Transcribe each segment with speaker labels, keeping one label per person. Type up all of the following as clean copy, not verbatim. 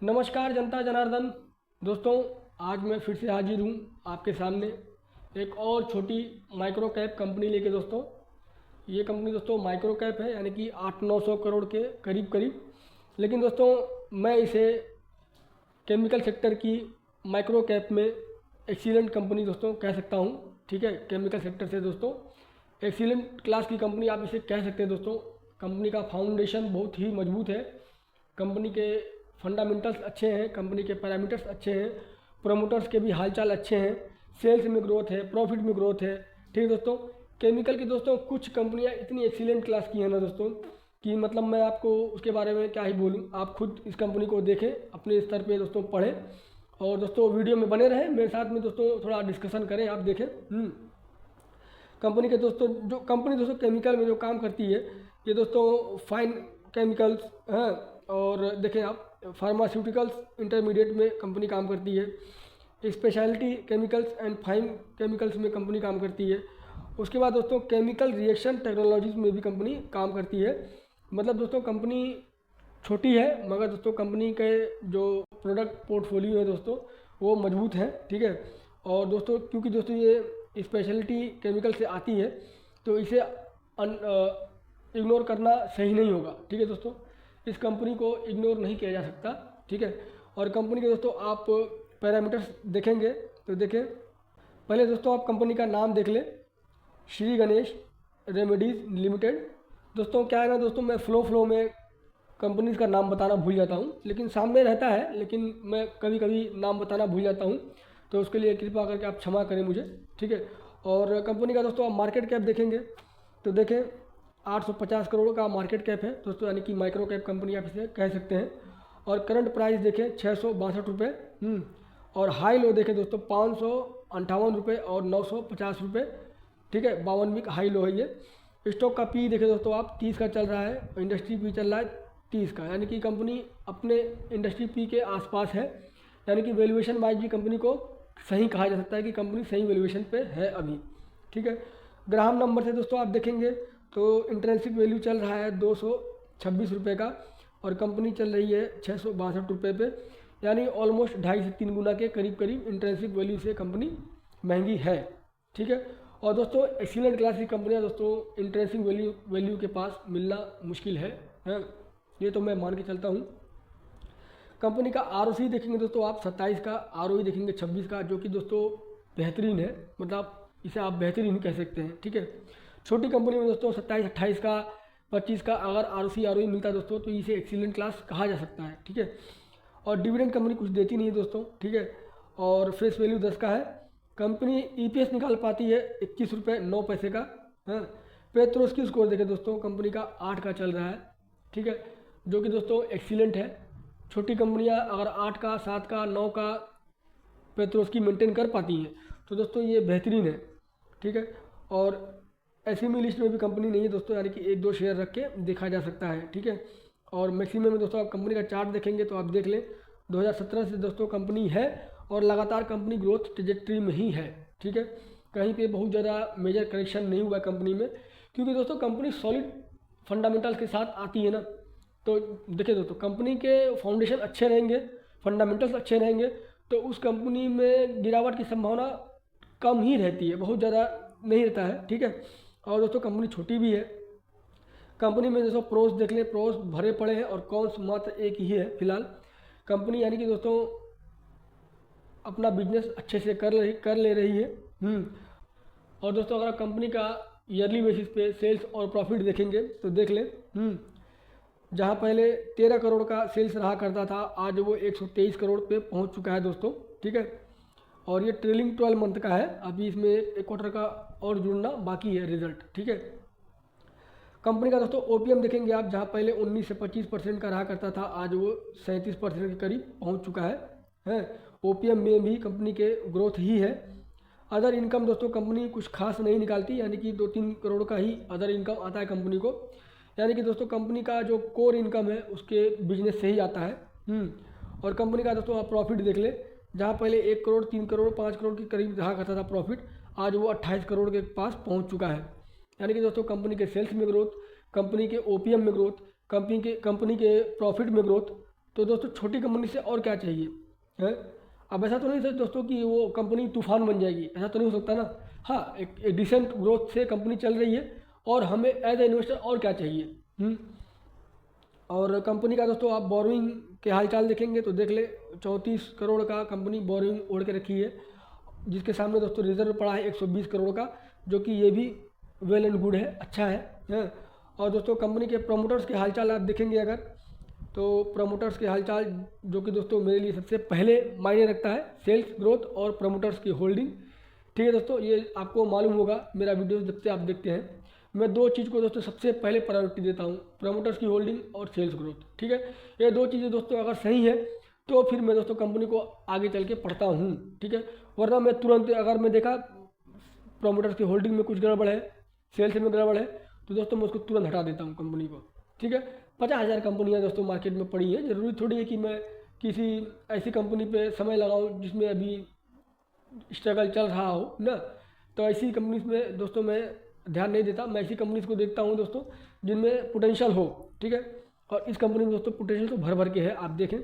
Speaker 1: नमस्कार जनता जनार्दन। दोस्तों, आज मैं फिर से हाजिर हूँ आपके सामने एक और छोटी माइक्रो कैप कंपनी लेके। दोस्तों, ये कंपनी दोस्तों माइक्रो कैप है, यानी कि 800-900 करोड़ के करीब करीब। लेकिन दोस्तों, मैं इसे केमिकल सेक्टर की माइक्रो कैप में एक्सीलेंट कंपनी दोस्तों कह सकता हूँ। ठीक है, केमिकल सेक्टर से दोस्तों एक्सीलेंट क्लास की कंपनी आप इसे कह सकते हैं। दोस्तों, कंपनी का फाउंडेशन बहुत ही मजबूत है, कंपनी के फंडामेंटल्स अच्छे हैं, कंपनी के पैरामीटर्स अच्छे हैं, प्रोमोटर्स के भी हालचाल अच्छे हैं, सेल्स में ग्रोथ है, प्रॉफिट में ग्रोथ है। ठीक है दोस्तों, केमिकल की दोस्तों कुछ कंपनियां इतनी एक्सीलेंट क्लास की हैं ना दोस्तों कि मतलब मैं आपको उसके बारे में क्या ही बोलूं। आप खुद इस कंपनी को देखें, अपने स्तर पे दोस्तों पढ़ें, और दोस्तों वीडियो में बने रहें मेरे साथ में दोस्तों, थोड़ा डिस्कशन करें, आप देखें। कंपनी के दोस्तों जो कंपनी दोस्तों केमिकल में जो काम करती है, ये दोस्तों फाइन केमिकल्स हैं, और देखें आप फार्मास्यूटिकल्स इंटरमीडिएट में कंपनी काम करती है, speciality chemicals and fine chemicals में कंपनी काम करती है। उसके बाद दोस्तों केमिकल रिएक्शन टेक्नोलॉजीज में भी कंपनी काम करती है। मतलब दोस्तों कंपनी छोटी है, मगर दोस्तों कंपनी के जो प्रोडक्ट पोर्टफोलियो है दोस्तों वो मजबूत है। ठीक है, और दोस्तों क्योंकि दोस्तों ये स्पेशलिटी केमिकल से आती है, तो इसे इग्नोर करना सही नहीं होगा। ठीक है दोस्तों, इस कंपनी को इग्नोर नहीं किया जा सकता। ठीक है, और कंपनी के दोस्तों आप पैरामीटर्स देखेंगे तो देखें, पहले दोस्तों आप कंपनी का नाम देख लें, श्री गणेश रेमेडीज़ लिमिटेड। दोस्तों क्या है ना दोस्तों, मैं फ्लो में कंपनीज का नाम बताना भूल जाता हूँ, लेकिन सामने रहता है, लेकिन मैं कभी कभी नाम बताना भूल जाता हूँ, तो उसके लिए कृपा करके आप क्षमा करें मुझे। ठीक है, और कंपनी का दोस्तों आप मार्केट कैप देखेंगे तो देखें 850 करोड़ का मार्केट कैप है दोस्तों, यानी कि माइक्रो कैप कंपनी आप इसे कह सकते हैं। और करंट प्राइस देखें 662 रुपये, और हाई लो देखें दोस्तों 558 रुपये और 950 रुपये। ठीक है, 52 वीक हाई लो है ये। स्टॉक का पी देखें दोस्तों आप 30 का चल रहा है, इंडस्ट्री पी चल रहा है 30 का, यानी कि कंपनी अपने इंडस्ट्री पी के आसपास है, यानी कि वैल्यूएशन वाइज भी कंपनी को सही कहा जा सकता है कि कंपनी सही वैल्यूएशन पे है अभी। ठीक है, ग्राहम नंबर से दोस्तों आप देखेंगे तो इंट्रेंसिक वैल्यू चल रहा है 226 रुपये का, और कंपनी चल रही है 662 रुपये पे, यानी ऑलमोस्ट 2.5 से 3 गुना के करीब करीब इंट्रेंसिक वैल्यू से कंपनी महंगी है। ठीक है, और दोस्तों एक्सीलेंट क्लास की कंपनियाँ दोस्तों इंट्रेंसिक वैल्यू के पास मिलना मुश्किल है, ये तो मैं मान के चलता हूँ। कंपनी का ROC देखेंगे दोस्तों आप 27 का, ROE देखेंगे 26 का, जो कि दोस्तों बेहतरीन है, मतलब इसे आप बेहतरीन कह सकते हैं। ठीक है, छोटी कंपनी में दोस्तों 27, 28 का, 25 का अगर ROC ROE मिलता है दोस्तों तो इसे एक्सीलेंट क्लास कहा जा सकता है। ठीक है, और डिविडेंड कंपनी कुछ देती नहीं है दोस्तों। ठीक है, और फेस वैल्यू 10 का है। कंपनी EPS निकाल पाती है 21 रुपये 9 पैसे का। पेट्रोस्की स्कोर देखें दोस्तों, कंपनी का 8 का चल रहा है। ठीक है, जो कि दोस्तों एक्सीलेंट है। छोटी कंपनियां अगर 8 का, 7 का, 9 का पेट्रोस्की मेंटेन कर पाती हैं तो दोस्तों ये बेहतरीन है। ठीक है, और SME लिस्ट में भी कंपनी नहीं है दोस्तों, यानी कि 1-2 शेयर रख के देखा जा सकता है। ठीक है, और मैक्सिमम में दोस्तों आप कंपनी का चार्ट देखेंगे तो आप देख लें 2017 से दोस्तों कंपनी है, और लगातार कंपनी ग्रोथ ट्रेजेक्ट्री में ही है। ठीक है, कहीं पे बहुत ज़्यादा मेजर करेक्शन नहीं हुआ कंपनी में, क्योंकि दोस्तों कंपनी सॉलिड फंडामेंटल्स के साथ आती है ना। तो देखिए दोस्तों, कंपनी के फाउंडेशन अच्छे रहेंगे, फंडामेंटल्स अच्छे रहेंगे, तो उस कंपनी में गिरावट की संभावना कम ही रहती है, बहुत ज़्यादा नहीं रहता है। ठीक है, और दोस्तों कंपनी छोटी भी है। कंपनी में दोस्तों प्रोस देख लें, प्रोस भरे पड़े हैं, और कॉन्स मात्र एक ही है फिलहाल। कंपनी यानी कि दोस्तों अपना बिजनेस अच्छे से कर ले रही है। और दोस्तों अगर कंपनी का ईयरली बेसिस पे सेल्स और प्रॉफिट देखेंगे तो देख लें, जहाँ पहले 13 करोड़ का सेल्स रहा करता था, आज वो 123 करोड़ पे पहुँच चुका है दोस्तों। ठीक है, और ये ट्रेलिंग 12 मंथ का है, अभी इसमें एक क्वार्टर का और जुड़ना बाकी है रिजल्ट। ठीक है, कंपनी का दोस्तों OPM देखेंगे आप, जहाँ पहले 19 से 25% का रहा करता था, आज वो 37% के करीब पहुँच चुका है। OPM में भी कंपनी के ग्रोथ ही है। अदर इनकम दोस्तों कंपनी कुछ खास नहीं निकालती, यानी कि 2-3 करोड़ का ही अदर इनकम आता है कंपनी को, यानी कि दोस्तों कंपनी का जो कोर इनकम है उसके बिजनेस से ही आता है। और कंपनी का दोस्तों आप प्रॉफिट देख ले, जहाँ पहले 1 करोड़, 3 करोड़, 5 करोड़ के करीब रहा करता था प्रॉफिट, आज वो 28 करोड़ के पास पहुँच चुका है। यानी कि दोस्तों कंपनी के सेल्स में ग्रोथ, कंपनी के OPM में ग्रोथ, कंपनी के प्रॉफिट में ग्रोथ, तो दोस्तों छोटी कंपनी से और क्या चाहिए है। अब ऐसा तो नहीं सर दोस्तों कि वो कंपनी तूफान बन जाएगी, ऐसा तो नहीं हो सकता ना। हाँ, एक डिसेंट ग्रोथ से कंपनी चल रही है और हमें एज ए इन्वेस्टर और क्या चाहिए। और कंपनी का दोस्तों आप बोरोइंग के हालचाल देखेंगे तो देख ले 34 करोड़ का कंपनी बोरोइंग ओढ़ के रखी है, जिसके सामने दोस्तों रिजर्व पड़ा है 120 करोड़ का, जो कि ये भी वेल एंड गुड है, अच्छा है। और दोस्तों कंपनी के प्रमोटर्स के हालचाल आप देखेंगे अगर, तो प्रमोटर्स के हालचाल जो कि दोस्तों मेरे लिए सबसे पहले मायने रखता है, सेल्स ग्रोथ और प्रमोटर्स की होल्डिंग। ठीक है दोस्तों, ये आपको मालूम होगा मेरा वीडियो जब से आप देखते हैं, मैं दो चीज़ को दोस्तों सबसे पहले प्रायोरिटी देता हूँ, प्रमोटर्स की होल्डिंग और सेल्स ग्रोथ। ठीक है, ये दो चीज़ें दोस्तों अगर सही है तो फिर मैं दोस्तों कंपनी को आगे चल के पढ़ता हूँ। ठीक है, वरना मैं तुरंत अगर मैं देखा प्रमोटर्स की होल्डिंग में कुछ गड़बड़ है, सेल्स में गड़बड़ है, तो दोस्तों मैं उसको तुरंत हटा देता हूँ कंपनी को। ठीक है, 50,000 कंपनियाँ दोस्तों मार्केट में पड़ी हैं, ज़रूरी थोड़ी है कि मैं किसी ऐसी कंपनी पे समय लगाऊँ जिसमें अभी स्ट्रगल चल रहा हो ना। तो ऐसी कंपनीज में दोस्तों मैं ध्यान नहीं देता, मैं ऐसी कंपनीज को देखता हूँ दोस्तों जिनमें पोटेंशियल हो। ठीक है, और इस कंपनी में दोस्तों पोटेंशियल तो भर भर के है, आप देखें।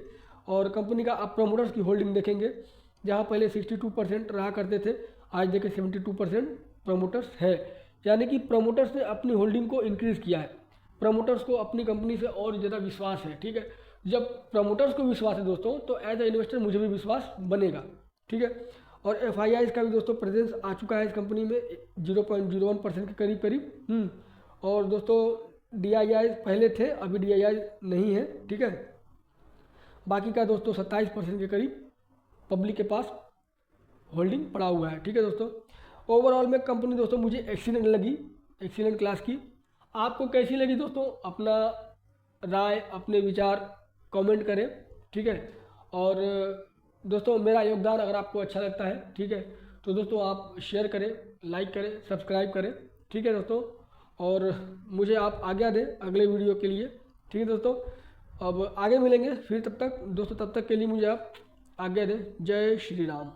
Speaker 1: और कंपनी का आप प्रमोटर्स की होल्डिंग देखेंगे, जहाँ पहले 62% रहा करते थे, आज देखें 72% प्रमोटर्स है, यानी कि प्रमोटर्स ने अपनी होल्डिंग को इंक्रीज़ किया है। प्रमोटर्स को अपनी कंपनी से और ज़्यादा विश्वास है। ठीक है, जब प्रमोटर्स को विश्वास है दोस्तों तो एज ए इन्वेस्टर मुझे भी विश्वास बनेगा। ठीक है, और FIIs का भी दोस्तों प्रेजेंस आ चुका है इस कंपनी में 0.01% के करीब करीब। और दोस्तों DIIs पहले थे, अभी DIIs नहीं है। ठीक है, बाकी का दोस्तों 27% के करीब पब्लिक के पास होल्डिंग पड़ा हुआ है। ठीक है दोस्तों, ओवरऑल में कंपनी दोस्तों मुझे एक्सीलेंट लगी, एक्सीलेंट क्लास की। आपको कैसी लगी दोस्तों, अपना राय अपने विचार कमेंट करें। ठीक है, और दोस्तों मेरा योगदान अगर आपको अच्छा लगता है, ठीक है, तो दोस्तों आप शेयर करें, लाइक करें, सब्सक्राइब करें। ठीक है दोस्तों, और मुझे आप आज्ञा दें अगले वीडियो के लिए। ठीक है दोस्तों, अब आगे मिलेंगे फिर, तब तक दोस्तों, तब तक के लिए मुझे आप आज्ञा दें। जय श्री राम।